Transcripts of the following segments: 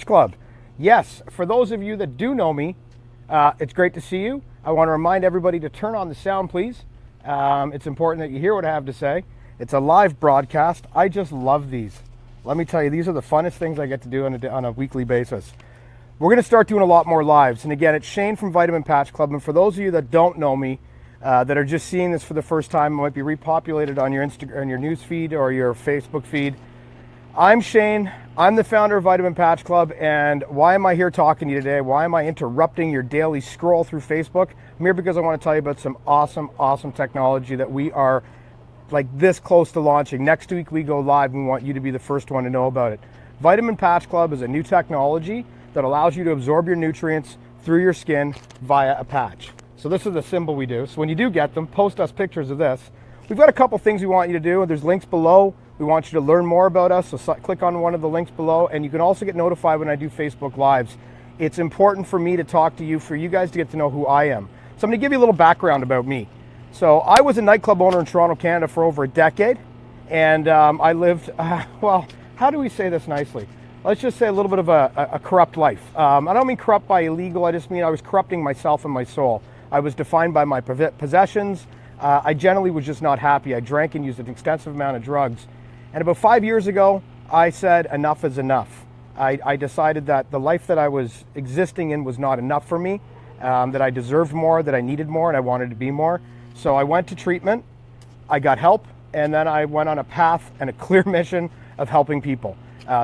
Club. Yes, for those of you that do know me, it's great to see you. I want to remind everybody to turn on the sound, please. It's important that you hear what I have to say. It's a live broadcast. I just love these. Let me tell you, these are the funnest things I get to do on a weekly basis. We're going to start doing a lot more lives. And again, it's Shane from Vitamin Patch Club. And for those of you that don't know me, that are just seeing this for the first time, it might be repopulated on your Instagram, on your news feed or your Facebook feed. I'm Shane. I'm the founder of Vitamin Patch Club. And why am I here talking to you today? Why am I interrupting your daily scroll through Facebook? I'm here because I want to tell you about some awesome technology that we are like this close to launching. Next week we go live. We want you to be the first one to know about it. Vitamin Patch Club is a new technology that allows you to absorb your nutrients through your skin via a patch. So this is the symbol we do. So when you do get them, post us pictures of this. We've got a couple things we want you to do. There's links below. We want you to learn more about us. So click on one of the links below, and you can also get notified when I do Facebook Lives. It's important for me to talk to you, for you guys to get to know who I am. So I'm going to give you a little background about me. So I was a nightclub owner in Toronto, Canada for over a decade, and I lived, well, how do we say this nicely? Let's just say a little bit of a corrupt life. I don't mean corrupt by illegal, I just mean I was corrupting myself and my soul. I was defined by my possessions. I generally was just not happy. I drank and used an extensive amount of drugs. And about 5 years ago, I said enough is enough. I decided that the life that I was existing in was not enough for me, that I deserved more, that I needed more, and I wanted to be more. So I went to treatment, I got help, and then I went on a path and a clear mission of helping people.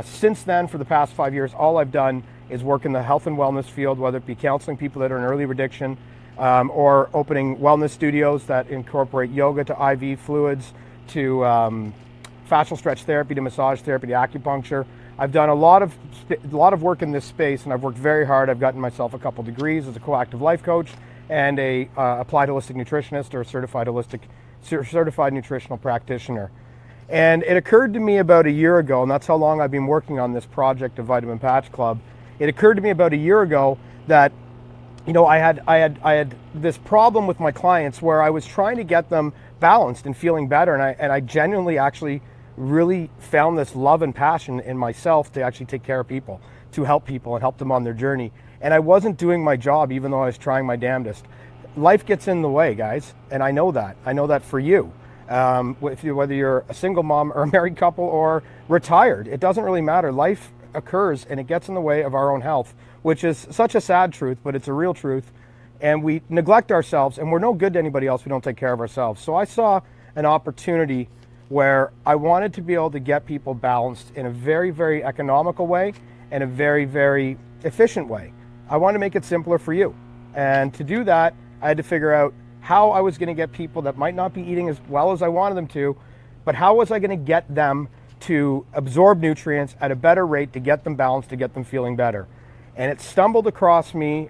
Since then, for the past 5 years, all I've done is work in the health and wellness field, whether it be counseling people that are in early addiction, or opening wellness studios that incorporate yoga to IV fluids, to fascial stretch therapy, to massage therapy, to acupuncture. I've done a lot of work in this space, and I've worked very hard. I've gotten myself a couple degrees as a coactive life coach and a applied holistic nutritionist or certified nutritional practitioner. And it occurred to me about a year ago, and that's how long I've been working on this project of Vitamin Patch Club. It occurred to me about a year ago that, you know, I had this problem with my clients where I was trying to get them balanced and feeling better, and I genuinely actually really found this love and passion in myself to actually take care of people, to help people and help them on their journey. And I wasn't doing my job, even though I was trying my damnedest. Life gets in the way, guys, and I know that. I know that for you. Whether you're a single mom or a married couple or retired, it doesn't really matter. Life occurs and it gets in the way of our own health, which is such a sad truth, but it's a real truth. And we neglect ourselves, and we're no good to anybody else if we don't take care of ourselves. So I saw an opportunity where I wanted to be able to get people balanced in a very economical way and a very efficient way. I want to make it simpler for you. And to do that, I had to figure out how I was going to get people that might not be eating as well as I wanted them to, but how was I going to get them to absorb nutrients at a better rate, to get them balanced, to get them feeling better. And it stumbled upon me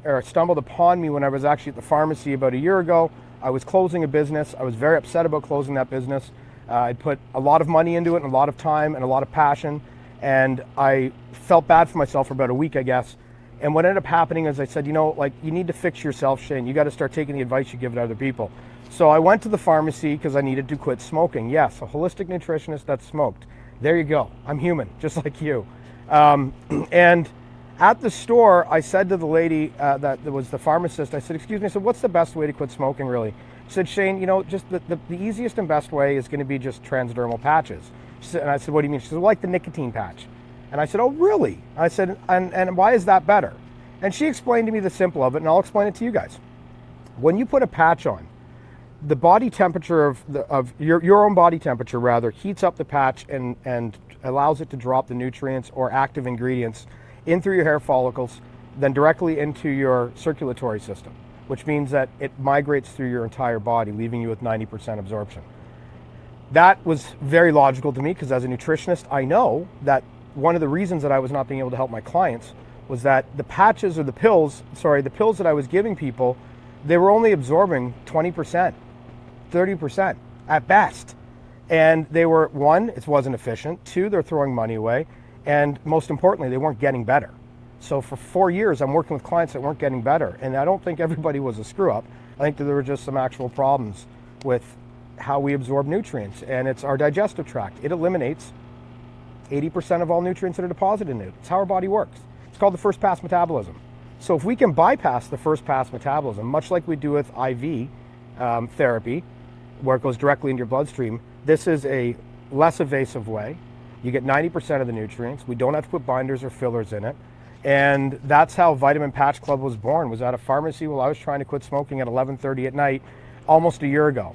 when I was actually at the pharmacy about a year ago. I was closing a business. I was very upset about closing that business. I'd put a lot of money into it and a lot of time and a lot of passion, and I felt bad for myself for about a week, I guess. And what ended up happening is I said, you know, like, you need to fix yourself, Shane. You got to start taking the advice you give to other people. So I went to the pharmacy because I needed to quit smoking. Yes, a holistic nutritionist that smoked. There you go. I'm human, just like you. And at the store, I said to the lady that was the pharmacist, I said, excuse me, so what's the best way to quit smoking, really? She said, Shane, you know, just the easiest and best way is going to be just transdermal patches. And I said, what do you mean? She said, like the nicotine patch. And I said, oh, really? I said, and why is that better? And she explained to me the simple of it, and I'll explain it to you guys. When you put a patch on, the body temperature of your own body temperature, rather, heats up the patch and allows it to drop the nutrients or active ingredients in through your hair follicles, then directly into your circulatory system, which means that it migrates through your entire body, leaving you with 90% absorption. That was very logical to me because as a nutritionist, I know that one of the reasons that I was not being able to help my clients was that the patches or the pills that I was giving people, they were only absorbing 20%, 30% at best. And they were, one, it wasn't efficient. Two, they're throwing money away. And most importantly, they weren't getting better. So for 4 years, I'm working with clients that weren't getting better. And I don't think everybody was a screw up. I think that there were just some actual problems with how we absorb nutrients. And it's our digestive tract. It eliminates 80% of all nutrients that are deposited in it. It's how our body works. It's called the first pass metabolism. So if we can bypass the first pass metabolism, much like we do with IV therapy, where it goes directly into your bloodstream, this is a less invasive way. You get 90% of the nutrients. We don't have to put binders or fillers in it. And that's how Vitamin Patch Club was born, was at a pharmacy while I was trying to quit smoking at 11:30 at night almost a year ago.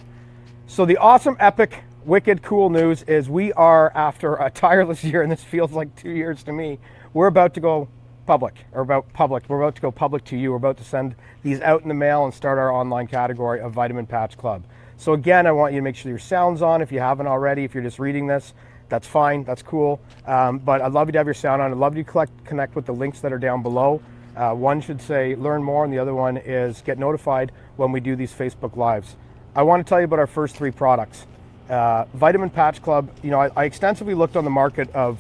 So the awesome, epic, wicked, cool news is we are, after a tireless year, and this feels like 2 years to me, we're about to go public, or we're about to go public to you. We're about to send these out in the mail and start our online category of Vitamin Patch Club. So again, I want you to make sure your sound's on if you haven't already. If you're just reading this, that's fine, that's cool. But I'd love you to have your sound on. I'd love you to connect with the links that are down below. One should say learn more, and the other one is get notified when we do these Facebook Lives. I want to tell you about our first 3 products. Vitamin Patch Club, you know, I extensively looked on the market of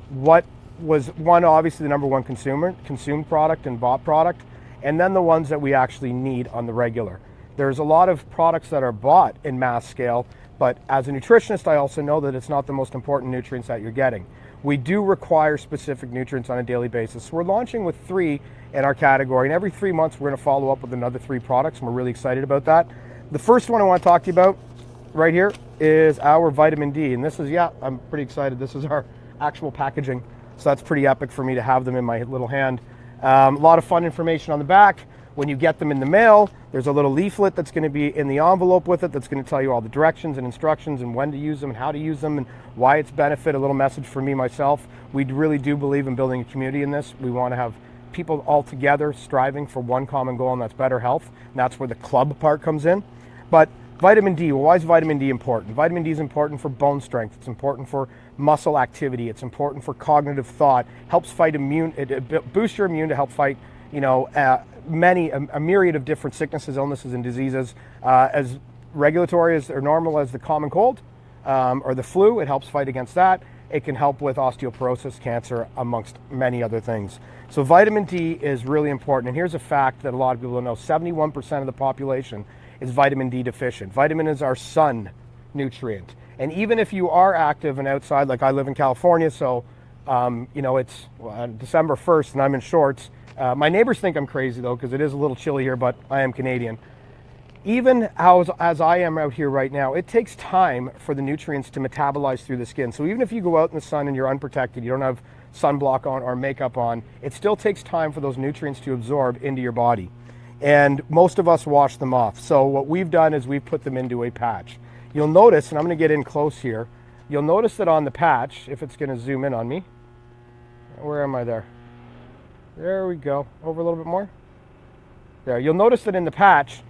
what was, one, obviously the number one consumed product and bought product, and then the ones that we actually need on the regular. There's a lot of products that are bought in mass scale, but as a nutritionist, I also know that it's not the most important nutrients that you're getting. We do require specific nutrients on a daily basis. So we're launching with 3 in our category, and every 3 months we're going to follow up with another 3 products, and we're really excited about that. The first one I want to talk to you about right here is our vitamin D, and this is, yeah, I'm pretty excited. This is our actual packaging, so that's pretty epic for me to have them in my little hand. A lot of fun information on the back. When you get them in the mail, there's a little leaflet that's going to be in the envelope with it that's going to tell you all the directions and instructions and when to use them and how to use them and why it's benefit. A little message for me myself. We really do believe in building a community in this. We want to have people all together striving for one common goal, and that's better health. And that's where the club part comes in. But vitamin D, well, why is vitamin D important? Vitamin D is important for bone strength. It's important for muscle activity. It's important for cognitive thought. Helps fight it boosts your immune to help fight, you know, a myriad of different sicknesses, illnesses, and diseases, as regulatory as or normal as the common cold or the flu. It helps fight against that. It can help with osteoporosis, cancer, amongst many other things. So vitamin D is really important. And here's a fact that a lot of people don't know: 71% of the population is vitamin D deficient. Vitamin is our sun nutrient. And even if you are active and outside, like I live in California, so you know, it's December 1st and I'm in shorts. My neighbors think I'm crazy though, because it is a little chilly here, but I am Canadian. Even as I am out here right now, it takes time for the nutrients to metabolize through the skin. So even if you go out in the sun and you're unprotected, you don't have sunblock on or makeup on, it still takes time for those nutrients to absorb into your body. And most of us wash them off. So what we've done is we've put them into a patch. You'll notice, and I'm going to get in close here, you'll notice that on the patch, if it's going to zoom in on me, where am I there? There we go. Over a little bit more. There. You'll notice that in the patch,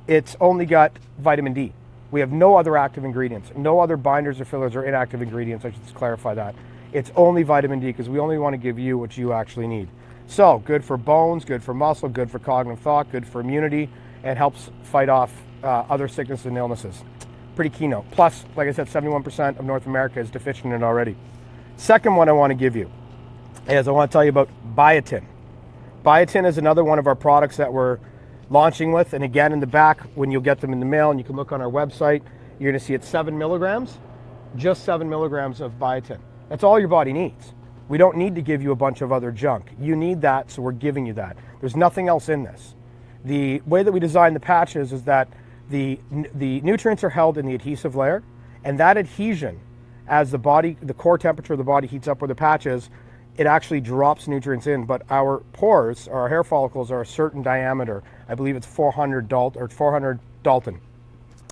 it's only got vitamin D. We have no other active ingredients, no other binders or fillers or inactive ingredients. I should just clarify that. It's only vitamin D because we only want to give you what you actually need. So good for bones, good for muscle, good for cognitive thought, good for immunity, and helps fight off other sicknesses and illnesses. Pretty keynote. Plus, like I said, 71% of North America is deficient in it already. Second one I want to give you is I want to tell you about biotin. Biotin is another one of our products that we're launching with, and again, in the back, when you'll get them in the mail, and you can look on our website, you're going to see it's 7 milligrams, just 7 milligrams of biotin. That's all your body needs. We don't need to give you a bunch of other junk. You need that, so we're giving you that. There's nothing else in this. The way that we design the patches is that the nutrients are held in the adhesive layer, and that adhesion, as the core temperature of the body heats up where the patch is, it actually drops nutrients in. But our pores, or our hair follicles, are a certain diameter. I believe it's 400 Dalton.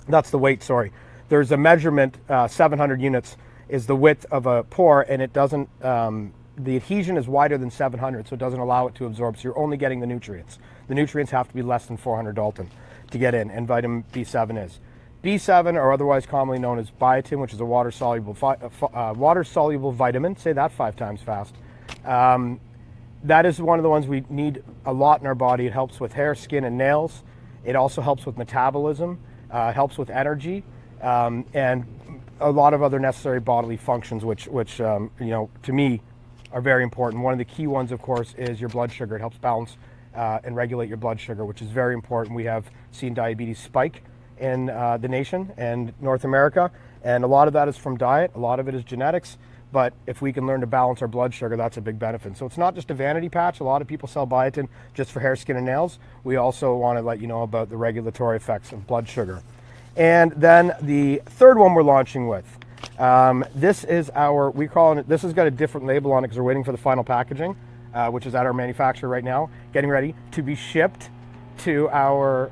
That's the weight, sorry. There's a measurement, 700 units is the width of a pore, and it doesn't, the adhesion is wider than 700, so it doesn't allow it to absorb, so you're only getting the nutrients. The nutrients have to be less than 400 Dalton to get in, and vitamin B7 is. B7, or otherwise commonly known as biotin, which is a water-soluble vitamin, say that 5 times fast. That is one of the ones we need a lot in our body. It helps with hair, skin, and nails. It also helps with metabolism, helps with energy, and a lot of other necessary bodily functions, which you know, to me, are very important. One of the key ones, of course, is your blood sugar. It helps balance and regulate your blood sugar, which is very important. We have seen diabetes spike in the nation and North America, and a lot of that is from diet. A lot of it is genetics, but if we can learn to balance our blood sugar, that's a big benefit. So it's not just a vanity patch. A lot of people sell biotin just for hair, skin, and nails. We also want to let you know about the regulatory effects of blood sugar. And then the third one we're launching with, this is our, we call it, this has got a different label on it because we're waiting for the final packaging, which is at our manufacturer right now, getting ready to be shipped to our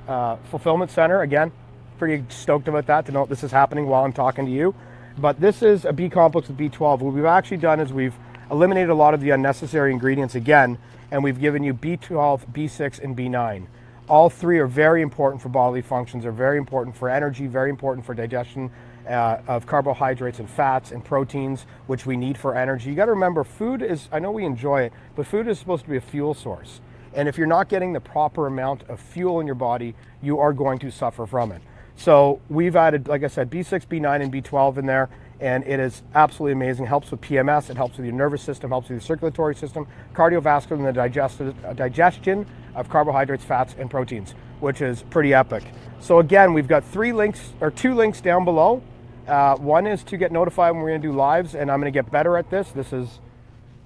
fulfillment center. Again, pretty stoked about that, to know this is happening while I'm talking to you. But this is a B complex with B12. What we've actually done is we've eliminated a lot of the unnecessary ingredients again, and we've given you B12, B6, and B9. All three are very important for bodily functions. They're very important for energy, very important for digestion of carbohydrates and fats and proteins, which we need for energy. You got to remember, food is, I know we enjoy it, but food is supposed to be a fuel source. And if you're not getting the proper amount of fuel in your body, you are going to suffer from it. So we've added, like I said, B6, B9, and B12 in there, and it is absolutely amazing. It helps with PMS, it helps with your nervous system, helps with your circulatory system, cardiovascular, and the digestion of carbohydrates, fats, and proteins, which is pretty epic. So again, we've got two links down below. One is to get notified when we're going to do lives, and I'm going to get better at this. This is,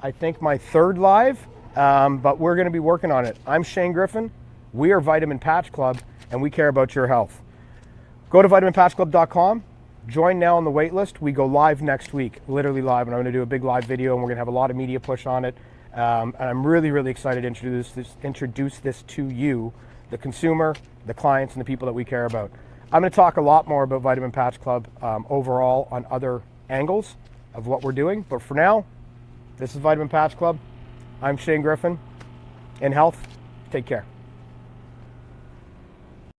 I think, my third live, but we're going to be working on it. I'm Shane Griffin. We are Vitamin Patch Club, and we care about your health. Go to vitaminpatchclub.com. Join now on the wait list. We go live next week, literally live, and I'm going to do a big live video, and we're going to have a lot of media push on it. And I'm really, really excited to introduce this to you, the consumer, the clients, and the people that we care about. I'm going to talk a lot more about Vitamin Patch Club overall on other angles of what we're doing. But for now, this is Vitamin Patch Club. I'm Shane Griffin. In health, take care.